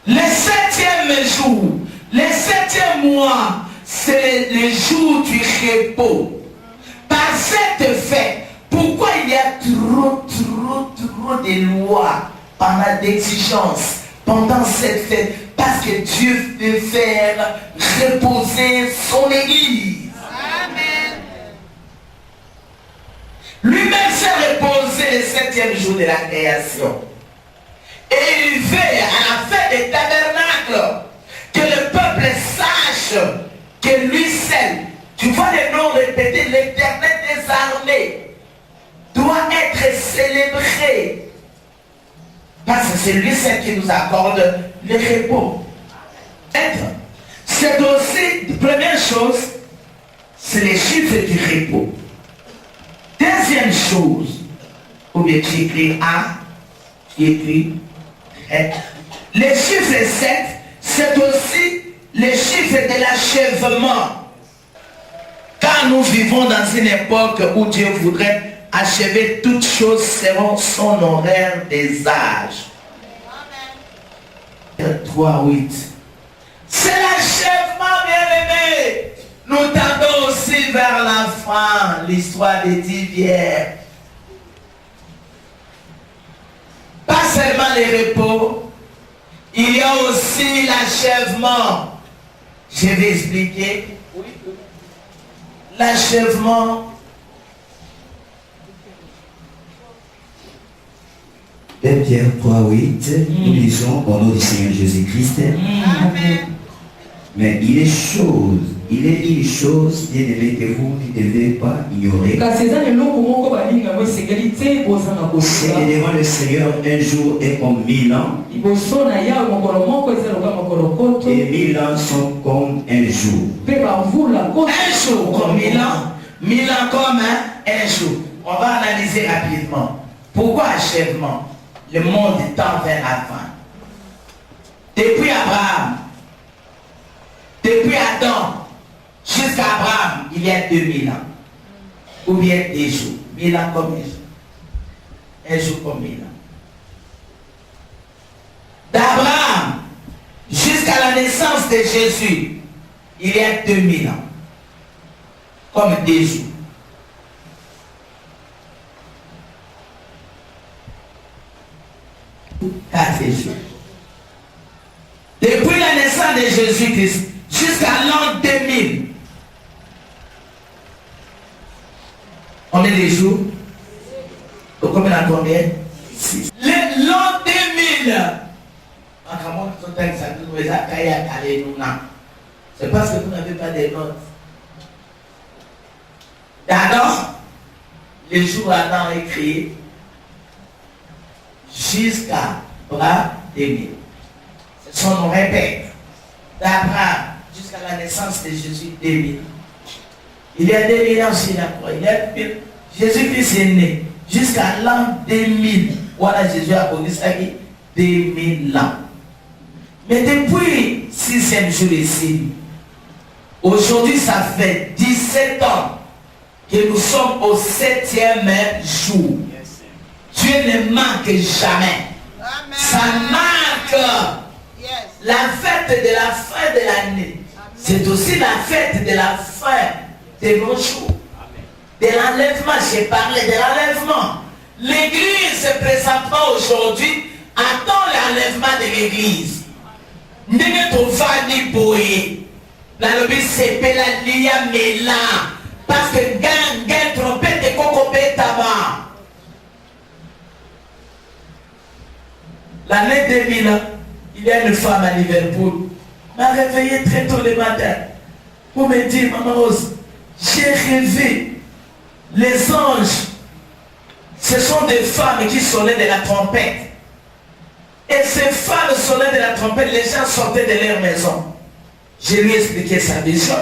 Le 7e jour, le 7e mois, c'est le jour du repos. Par cette fête, pourquoi il y a trop de lois, pendant d'exigences pendant cette fête? Parce que Dieu veut faire reposer son église. Amen. Lui-même s'est reposé le 7e jour de la création. Et il veut à la fête des tabernacles que le peuple sache que lui seul, tu vois le nom répété, l'Éternel des armées, doit être célébré. Parce que c'est lui seul qui nous accorde le repos. C'est aussi, première chose, c'est les chiffres du repos. Deuxième chose, ou bien tu écris A, tu écris le chiffre 7, c'est aussi le chiffre de l'achèvement. Car nous vivons dans une époque où Dieu voudrait achever toutes choses selon son horaire des âges. 3:8. C'est l'achèvement, bien-aimé. Nous tendons aussi vers la fin, l'histoire des Divières. Pas seulement les repos, il y a aussi l'achèvement. Je vais expliquer. L'achèvement. 1 Pierre 3:8, nous lisons au nom du Seigneur Jésus-Christ. Amen. Mais il est une chose, bien aimé, que vous ne devez pas ignorer. C'est que devant le Seigneur, un jour est comme 1000 ans. Et 1000 ans sont comme un jour. Un jour comme 1000 ans. 1000 ans comme un jour. On va analyser rapidement. Pourquoi achèvement? Le monde tend vers la fin. Depuis Abraham, depuis Adam, jusqu'à Abraham, il y a 2000 ans. Ou bien des jours. 1000 ans comme un jour. Un jour comme 1000 ans. D'Abraham jusqu'à la naissance de Jésus, il y a 2000 ans. Comme des jours. Depuis la naissance de Jésus-Christ jusqu'à l'an 2000. Combien de jours? Combien à combien? 6. L'an 2000. C'est parce que vous n'avez pas de notes. D'accord? le jour Adam est créé, jusqu'à Abraham 2000. Ce sont nos répètes. D'Abraham jusqu'à la naissance de Jésus 2000. Il y a 2000 ans sur la croix. Jésus-Christ est né jusqu'à l'an 2000. Voilà, Jésus a connu ça 2000 ans. Mais depuis 6e jour ici, aujourd'hui ça fait 17 ans que nous sommes au 7e jour. Dieu ne manque jamais. Amen. Ça marque la fête de la fin de l'année. C'est aussi la fête de la fin de nos jours. De l'enlèvement, j'ai parlé de l'enlèvement. L'église présentement aujourd'hui attend l'enlèvement de l'église. Ndenge tovani boye. La lobby sepela lia mela. Parce que gang trompette et kokobé tama. L'année 2000, il y a une femme à Liverpool. M'a réveillé très tôt le matin. Pour me dire, Maman Rose, j'ai rêvé. Les anges, ce sont des femmes qui sonnaient de la trompette. Et ces femmes sonnaient de la trompette, les gens sortaient de leur maison. Je lui ai expliqué sa vision.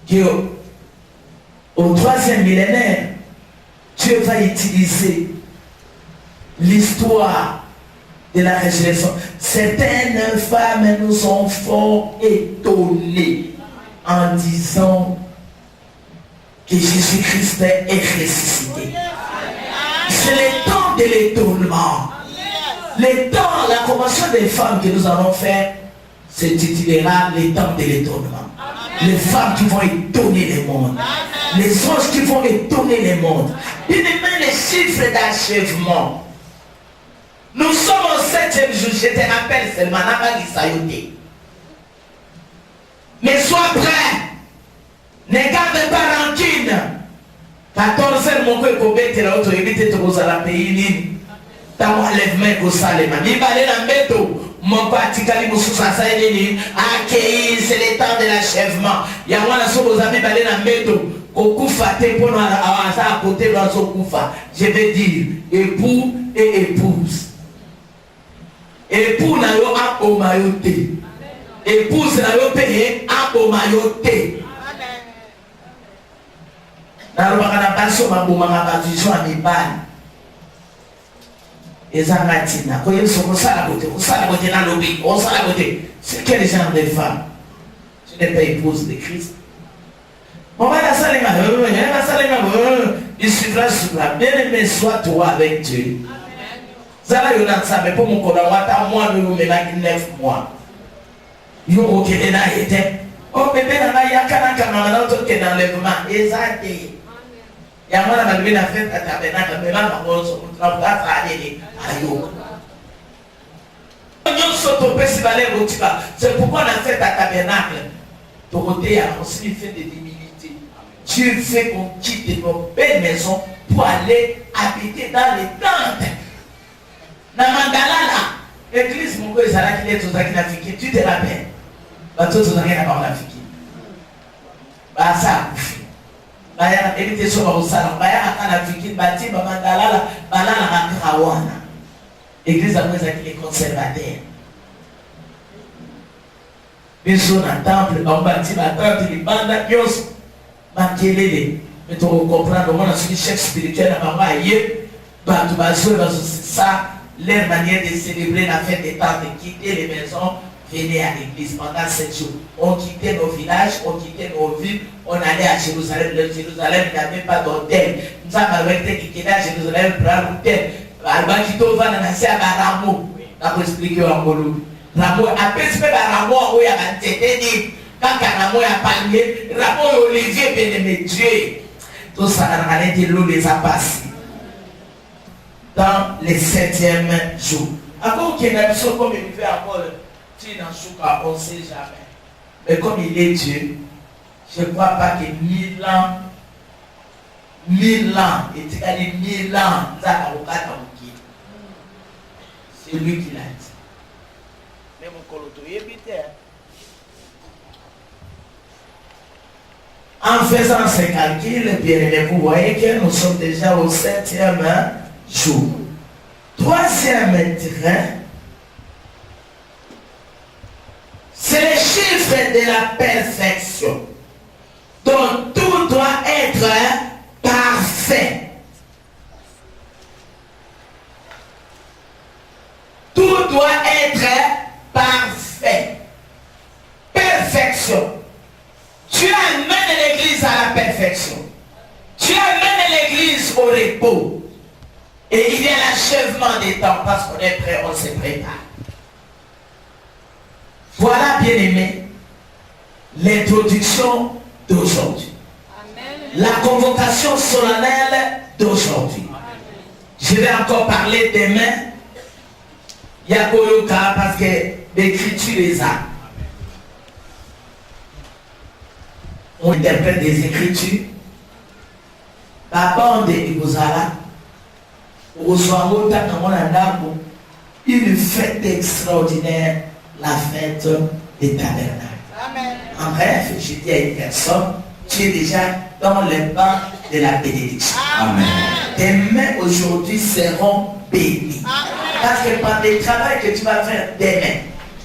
Qu'au 3e millénaire, Dieu va utiliser l'histoire de la résurrection. Certaines femmes nous ont fort étonnés en disant que Jésus-Christ est ressuscité. C'est le temps de l'étonnement. Le temps, la convention des femmes que nous allons faire se titulera le temps de l'étonnement. Les femmes qui vont étonner le monde. Les anges qui vont étonner le monde. Puis même les chiffres d'achèvement. Nous sommes au 7e jour, je te rappelle seulement, mais sois prêt. Ne garde pas rancune. 14 heures, mon cœur, Kobete, la autre, évite de la pays. T'as enlèvement au Salema. Il va aller dans le métro. Mon parti, c'est le temps de l'achèvement. Il y a moi, aux amis, aller dans le métro. Au Koufa, pour nous avancer à côté de notre Koufa. Je vais dire époux et épouse. Époux n'a yo a o mayoté. Épouse n'a yo payé a o mayoté. Dans le bagana baso ma bouma ma vision à mibali. Ezangatina. Quand ils sont au salaboté dans l'obé, au salaboté. C'est quel genre de femme? Je n'ai pas épouse de Christ. On va la saléma, il suivra sur la bien aimé soit toi avec Dieu. Zala yonan sabe pour mon kola wata moi de nous mena 9 mois. Yo okele na été. Oh bébé na yakana kana na to ke dans l'enlèvement ezate. Ya mwana na bébé na fête à tabernacle mais là na bonso na place à aller ayo. Nous sommes au festival Botiba. C'est pourquoi la fête à tabernacle. Dorothée a aussi fait de l'humilité. Dieu fait qu'on quitte nos belles maisons pour aller habiter dans les tentes. Na Mandalala, l'église mon père Zara qui est tout à fait tu te rappelles. Bateau tout à fait à l'Afrique. Bah ça. Bah il y a évité sur le salon. Bah il y a un Africain bâti bah Mandalala, bah là la Karawana. L'église à moi qui est conservateur. Bien sûr dans temple, on bâti la tente, les bandes, yos, makelele. Mais tu comprends comment on a suivi chef spirituel à maman aïe. Bah tu vas jouer dans ça. Leur manière de célébrer la fête des temps, de quitter les maisons, venir à l'église pendant 7 jours. On quittait nos villages, on quittait nos villes, on allait à Jérusalem. Le Jérusalem n'avait pas d'hôtel. Nous avons été quittés à Jérusalem pour l'hôtel. Albakito va dans la serre à Ramo. On expliquer en Molo. Ramo, après ce que Ramo a eu à m'entendre, quand Ramo a parlé, Ramo et Olivier bien-aimé Dieu. Tout ça, on a dit l'eau les a passés. Dans les 7e jours. Encore qu'il y a une chose comme il fait encore, tu n'en souffres, on ne sait jamais. Mais comme il est Dieu, je ne crois pas que 1000 ans, et tu as dit 1000 ans, c'est lui qui l'a dit. Mais mon coloto est vite. En faisant ces calculs, bien aimé, vous voyez que nous sommes déjà au 7e jour. 3e train, c'est le chiffre de la perfection. Donc tout doit être parfait. Tout doit être parfait. Perfection. Tu amènes l'église à la perfection. Tu amènes l'église au repos. Et il y a l'achèvement des temps parce qu'on est prêt, on se prépare. Voilà, bien aimé, l'introduction d'aujourd'hui. La convocation solennelle d'aujourd'hui. Je vais encore parler demain. Il y a Goloka parce que l'écriture les a. On interprète des écritures. La bande de Gozala. Une fête extraordinaire, la fête des tabernacles. En bref, je dis à une personne, tu es déjà dans le banc de la bénédiction. Amen. Tes mains aujourd'hui seront bénies. Parce que par le travail que tu vas faire demain,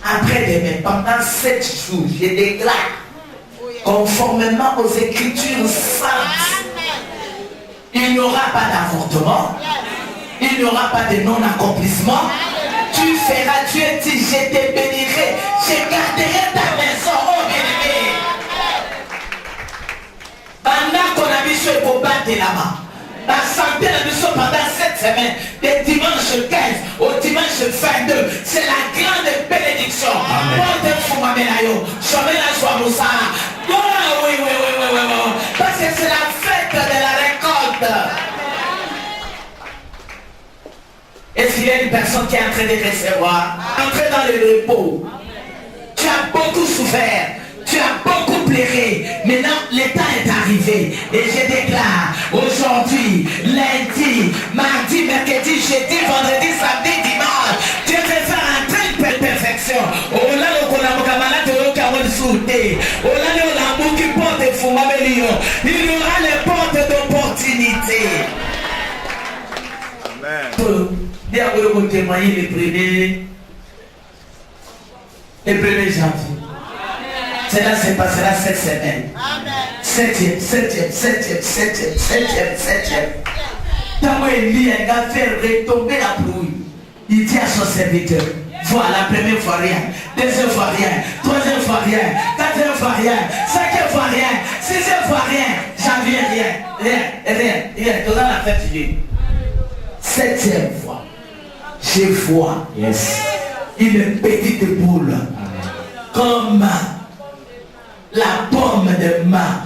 après-demain, pendant 7 jours, je déclare, conformément aux Écritures saintes, il n'y aura pas d'avortement, il n'y aura pas de non-accomplissement. Tu feras, Dieu dit, je te bénirai, je garderai ta maison, oh bien-aimé. Pendant qu'on a mis ce combat de là-bas, la santé de nous pendant 7 semaines, de dimanche 15 au dimanche 22, c'est la grande bénédiction. Parce que c'est la fête de la récolte. Est-ce qu'il y a une personne qui est en train de recevoir? Entrer dans le repos. Tu as beaucoup souffert. Tu as beaucoup pleuré. Maintenant, le temps est arrivé. Et je déclare aujourd'hui, lundi, mardi, mercredi, jeudi, vendredi, samedi, dimanche, Dieu te fait entrer une perfection. Il y aura les portes d'opportunité. Bien que vous témoignez les premiers janvier. Cela se passera cette semaine. 7e. Tant Élie a fait retomber la pluie, il dit à son serviteur, voilà, première fois rien, deuxième fois rien, troisième fois rien, quatrième fois rien, cinquième fois rien, sixième fois rien, janvier rien, tout dans la fête Dieu. 7e fois, je vois une petite boule comme la pomme de main.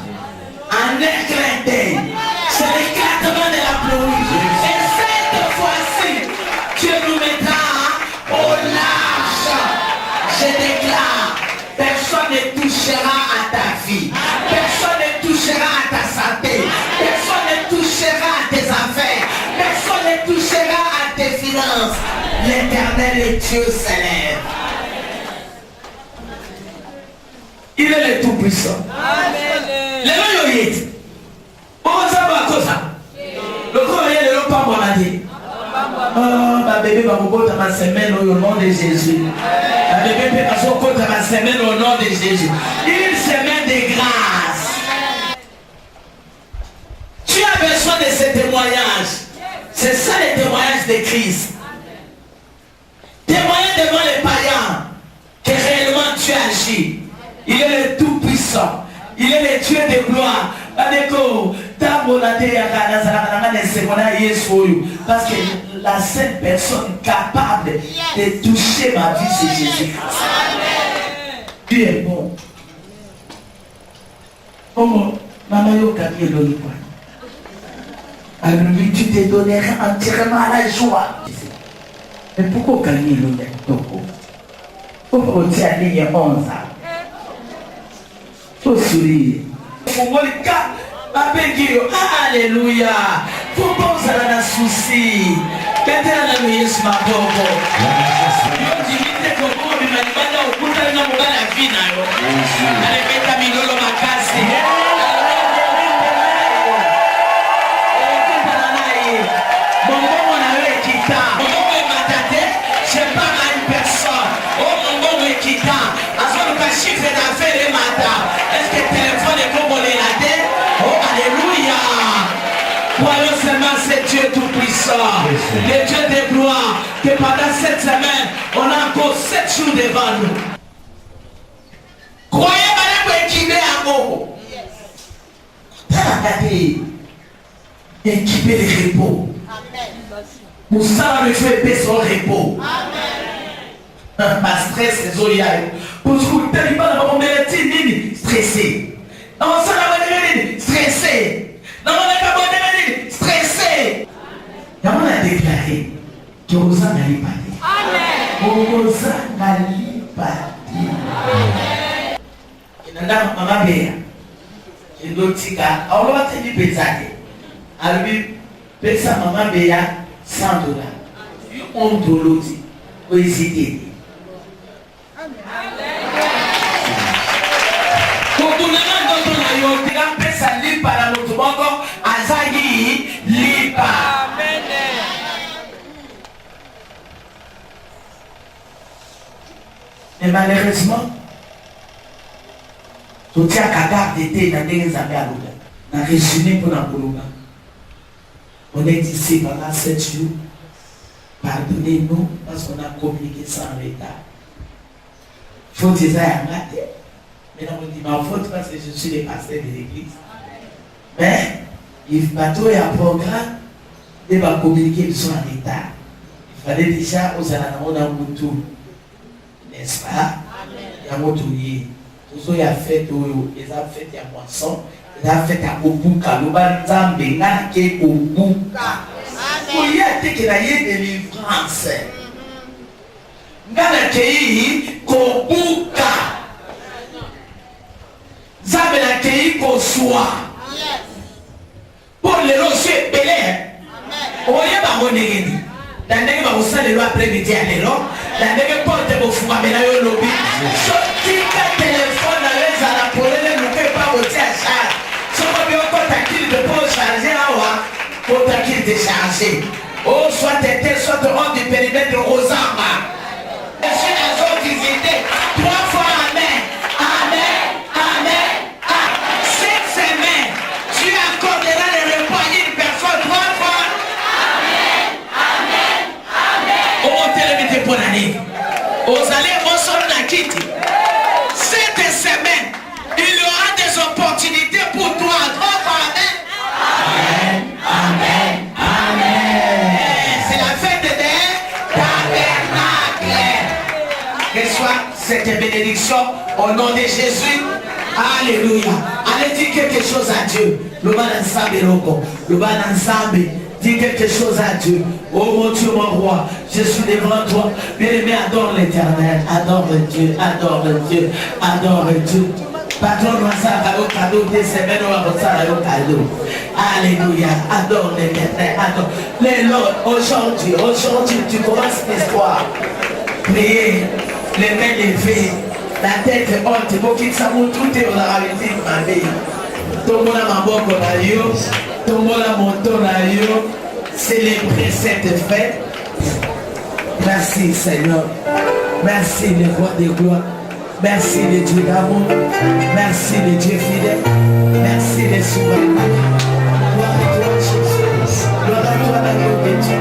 En un clin d'œil, c'est l'éclatement de la pluie. Et cette fois-ci, Dieu nous mettra au large. Je déclare, personne ne touchera à ta vie. Personne ne touchera à ta santé. Personne ne touchera à tes affaires. Personne ne touchera à tes finances. L'Éternel et Dieu s'élève. Il est le Tout-Puissant. Les gens y est. Comment ça va comme ça? Le corps est le pas bon à dire. Oh, ma bébé va vous porter ma semaine au nom de Jésus. Ma bébé va vous porter ma semaine au nom de Jésus. Une semaine de grâce. Tu as besoin de ce témoignage. C'est ça le témoignage de Christ. Témoigner devant les païens que réellement tu agis. Il est le Tout-Puissant. Il est le Dieu de gloire. Parce que la seule personne capable de toucher ma vie, c'est Jésus-Christ. Dieu est bon. Oh, maman, alors lui, tu te donneras entièrement à la joie. Mais pourquoi gagner le pourquoi tu as ligne 11 ans? Faut sourire. Alléluia. Faut pas ça dans souci. Quand la nuit se m'aborde. Yo divite comme on m'a demandé au bout de la vie na yo. Allez mettre mi lolo makasi. Je parle à une personne. Oh mon bon équita. À son cas, chiffre d'affaires et matin. Est-ce que le téléphone est comme on est la tête? Oh, alléluia. Croyons seulement c'est Dieu tout-puissant. Le Dieu de gloire. Que pendant cette semaine, on a encore 7 jours devant nous. Croyez maintenant que équipé à mot. Équiper les repos. Pour ça, le feu épais son repos. Pas stress, les oreilles. Pour ce que tu n'as pas dans mon métier, stressé. Dans mon salon, stressé. Dans mon acabonné, stressé. Et on a déclaré que vous en allez pas. Vous en allez pas. Il y a un bébé. Il y a un petit gars. On va te dire pesade. Alors, pesa maman béa $100. On doit l'autre. Vous hésitez. Mais malheureusement, tout ça qu'à garder d'été dans les années à l'eau. Dans le résumé pour la Pologne. On est ici pendant 7 jours. Pardonnez-nous parce qu'on a communiqué sans retard. Faut dire ça à matin. Maintenant, on dit ma faute parce que je suis le pasteur de l'église. Mais, il bateau et un programme, il va communiquer sans retard. Il fallait déjà aux alentours d'un mouton. N'est-ce pas? Il y a un mouton. Tout ça, il a fait, il a fait à moisson. Il a fait à Obuka. Le banzambe, il a fait Obuka. Il y a été qu'il a eu des livrances. Il a été Obuka. Zambe a été Kosua. Pour les rochers belés. On y a pas de la nègre va vous saluer après-midi à l'élo. La nègre porte vos fous à ménager au lobby. Sorti qu'un téléphone à l'aise à la polée, ne nous fait pas voter à charge. Si on veut encore t'acquitter de pour charger à moi, pour t'acquitter de charger. Oh, soit t'étais, soit te rendre du périmètre de Rosamba. Je suis dans une visite. 3 fois Amen. Amen. Amen. Cette semaine, tu accorderas le repas à une personne 3 fois. Pour l'année. Vous allez recevoir la quitte. Cette semaine, il y aura des opportunités pour toi. Amen. Amen. Amen. C'est la fête des tabernacles. Que soit cette bénédiction au nom de Jésus. Alléluia. Allez dire quelque chose à Dieu. Le bon ensemble loco. Le bon ensemble. Dis quelque chose à Dieu. Oh mon Dieu, mon roi, je suis devant toi. Bien-aimé, adore l'Éternel. Adore le Dieu, adore le Dieu, adore le Dieu. Patron, au cadeau, des semaines, au cadeau. Alléluia, adore l'Éternel, adore. Les Lord, aujourd'hui, tu commences l'histoire. Priez, les mains levées, la tête haute, pour qu'il s'amour, tout est au arrêté de ma vie. Tout le monde a ma boque au rayon. Tout le monde a mon ton rayon. Célébrer cette fête. Merci Seigneur. Merci le roi des gloires. Merci le Dieu d'amour. Merci le Dieu fidèle. Merci le souverain. Gloire à toi Jésus. Gloire à toi l'amour de Dieu.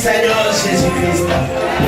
Seigneur Jésus-Christ.